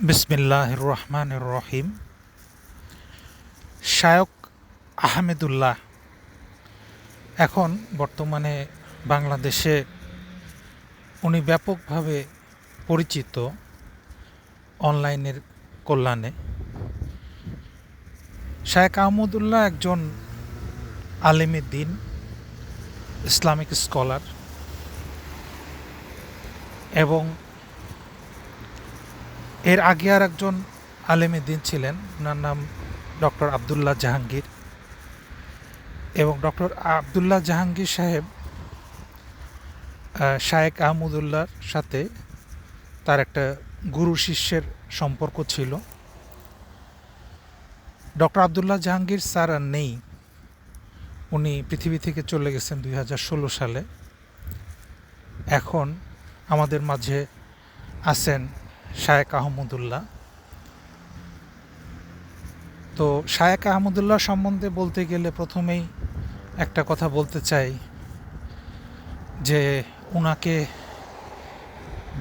বিসমিল্লাহির রহমানির রহিম। শায়ক আহমেদুল্লাহ এখন বর্তমানে বাংলাদেশে উনি ব্যাপকভাবে পরিচিত অনলাইনের কল্যাণে। শায়ক আহমদুল্লাহ একজন আলেমে দ্বীন, ইসলামিক স্কলার এবং এর আগে আর একজন আলেমে দ্বীন ছিলেন, ওনার নাম ডক্টর আবদুল্লাহ জাহাঙ্গীর। এবং ডক্টর আবদুল্লাহ জাহাঙ্গীর সাহেব শায়েক আহমদুল্লাহর সাথে তার একটা গুরু শিষ্যের সম্পর্ক ছিল। ডক্টর আবদুল্লাহ জাহাঙ্গীর স্যার আর নেই, উনি পৃথিবী থেকে চলে গেছেন 2016 সালে। এখন আমাদের মাঝে আছেন শায়েক আহমদুল্লাহ। তো শায়েক আহমদুল্লাহ সম্বন্ধে বলতে গেলে প্রথমেই একটা কথা বলতে চাই যে ওনাকে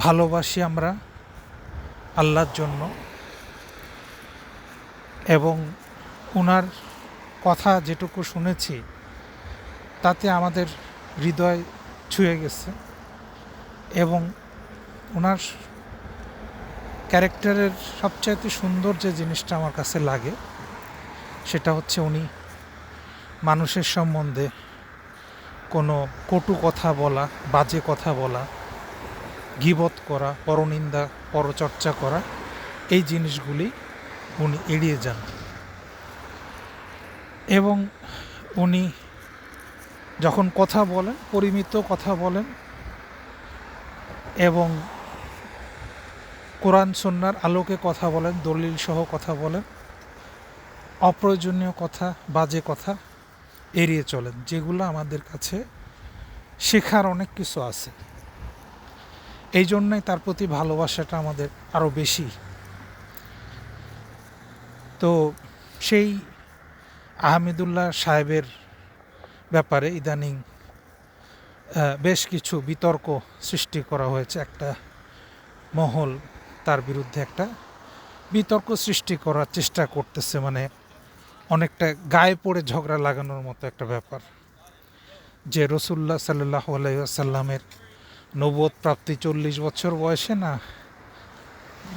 ভালোবাসি আমরা আল্লাহর জন্য, এবং ওনার কথা যেটুকু শুনেছি তাতে আমাদের হৃদয় ছুঁয়ে গেছে। এবং ওনার ক্যারেক্টারের সবচাইতে সুন্দর যে জিনিসটা আমার কাছে লাগে সেটা হচ্ছে উনি মানুষের সম্বন্ধে কোনো কটু কথা বলা, বাজে কথা বলা, গীবত করা, পরনিন্দা, পরচর্চা করা, এই জিনিসগুলি উনি এড়িয়ে যান। এবং উনি যখন কথা বলেন পরিমিত কথা বলেন এবং কোরআন সুন্নাহর আলোকে কথা বলেন, দলিল সহ কথা বলেন, অপ্রয়োজনীয় কথা, বাজে কথা এড়িয়ে চলেন, যেগুলো আমাদের কাছে শেখার অনেক কিছু আছে। এই জন্যই তার প্রতি ভালোবাসাটা আমাদের আরও বেশি। তো সেই আহমেদুল্লাহ সাহেবের ব্যাপারে ইদানিং বেশ কিছু বিতর্ক সৃষ্টি করা হয়েছে। একটা মহল তার বিরুদ্ধে একটা বিতর্ক সৃষ্টি করার চেষ্টা করতেছে, মানে অনেকটা গায়ে পড়ে ঝগড়া লাগানোর মতো একটা ব্যাপার, যে রসুল্লাহ সাল্লাল্লাহু আলাইহি ওয়াসাল্লামের নবুয়ত প্রাপ্তি 40 বছর বয়সে না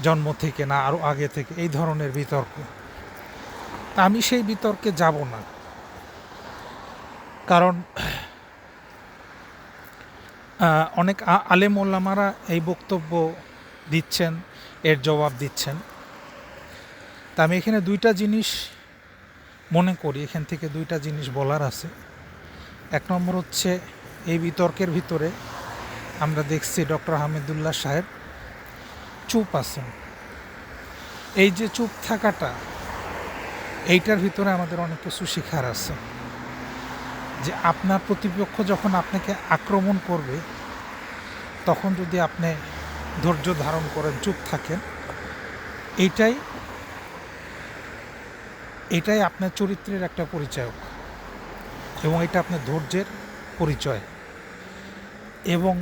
জন্ম থেকে, না আরও আগে থেকে, এই ধরনের বিতর্ক। আমি সেই বিতর্কে যাব না, কারণ অনেক আলেম ওলামারা এই বক্তব্য দিচ্ছেন, এর জবাব দিচ্ছেন। তা আমি এখানে দুইটা জিনিস মনে করি, এখান থেকে দুইটা জিনিস বলার আছে। এক নম্বর হচ্ছে, এই বিতর্কের ভিতরে আমরা দেখছি ডক্টর আহমেদুল্লাহ সাহেব চুপ আছেন। এই যে চুপ থাকাটা, এইটার ভিতরে আমাদের অনেক কিছু শেখার আছে। যে আপনার প্রতিপক্ষ যখন আপনাকে আক্রমণ করবে তখন যদি আপনি ধৈর্য ধারণ করেন, চুপ থাকেন, এটাই আপনার চরিত্রের একটা পরিচয়, এবং এটা আপনার ধৈর্যের পরিচয়। এবং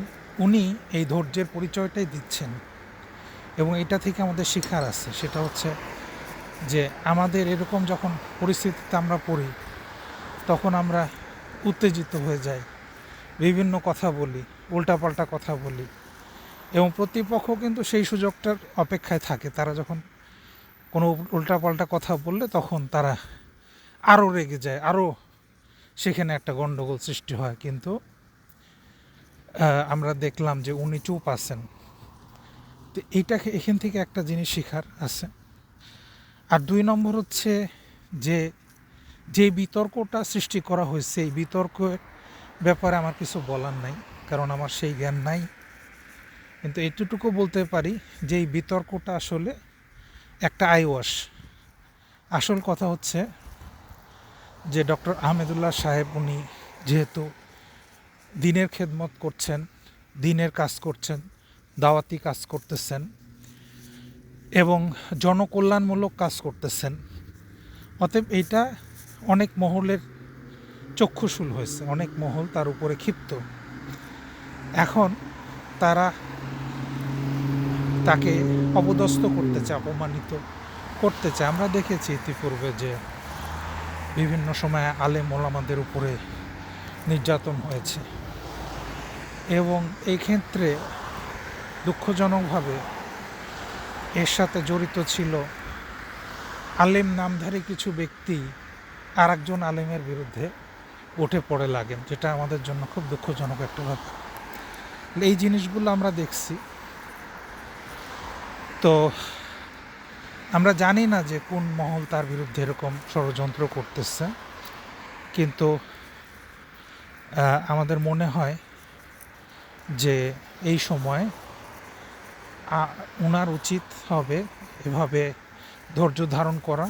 উনি এই ধৈর্যের পরিচয়টাই দিচ্ছেন, এবং এটা থেকে আমাদের শেখার আছে। সেটা হচ্ছে যে আমাদের এরকম যখন পরিস্থিতিতে আমরা পড়ি তখন আমরা উত্তেজিত হয়ে যাই, বিভিন্ন কথা বলি, উল্টাপাল্টা কথা বলি, এবং প্রতিপক্ষ কিন্তু সেই সুযোগটার অপেক্ষায় থাকে। তারা যখন কোনো উল্টাপাল্টা কথা বললে তখন তারা আরও রেগে যায়, আরও সেখানে একটা গণ্ডগোল সৃষ্টি হয়। কিন্তু আমরা দেখলাম যে উনি চুপ আছেন। তো এইটাকে, এখান থেকে একটা জিনিস শেখার আছে। আর দুই নম্বর হচ্ছে যে বিতর্কটা সৃষ্টি করা হয়েছে, এই বিতর্কের ব্যাপারে আমার কিছু বলার নাই, কারণ আমার সেই জ্ঞান নাই। কিন্তু এতটুকু বলতে পারি যে এই বিতর্কটা আসলে একটা আইওয়াশ। আসল কথা হচ্ছে যে ডক্টর আহমেদুল্লাহ সাহেব উনি যেহেতু দ্বীনের খেদমত করছেন, দ্বীনের কাজ করছেন, দাওয়াতি কাজ করতেছেন এবং জনকল্যাণমূলক কাজ করতেছেন, অতএব এইটা অনেক মহলের চক্ষুশূল হয়েছে, অনেক মহল তার উপরে ক্ষিপ্ত। এখন তাকে অপদস্থ করতে চায়, অপমানিত করতে চায়। আমরা দেখেছি ইতিপূর্বে যে বিভিন্ন সময়ে আলেম ওলামাদের উপরে নির্যাতন হয়েছে, এবং এই ক্ষেত্রে দুঃখজনকভাবে এর সাথে জড়িত ছিল আলেম নামধারী কিছু ব্যক্তি আর একজন আলেমের বিরুদ্ধে উঠে পড়ে লাগেন, যেটা আমাদের জন্য খুব দুঃখজনক একটা ব্যাপার। এই জিনিসগুলো আমরা দেখছি। তো আমরা জানি না যে কোন মহল তার বিরুদ্ধে এরকম ষড়যন্ত্র করতেছে, কিন্তু আমাদের মনে হয় যে এই সময় ওনার উচিত হবে এভাবে ধৈর্য ধারণ করা,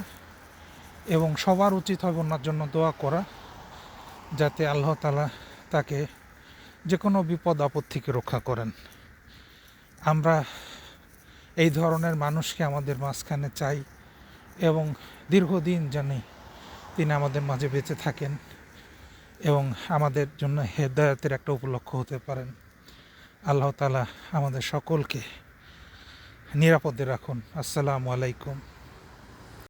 এবং সবার উচিত হবে ওনার জন্য দোয়া করা, যাতে আল্লাহ তাআলা তাকে যে কোনো বিপদ আপদ থেকে রক্ষা করেন। আমরা এই ধরনের মানুষকে আমাদের মাঝখানে চাই, এবং দীর্ঘদিন জানি তিনি আমাদের মাঝে বেঁচে থাকেন এবং আমাদের জন্য হেদায়েতের একটা উপলক্ষ হতে পারেন। আল্লাহ তাআলা আমাদের সকলকে নিরাপদে রাখুন। আসসালামু আলাইকুম।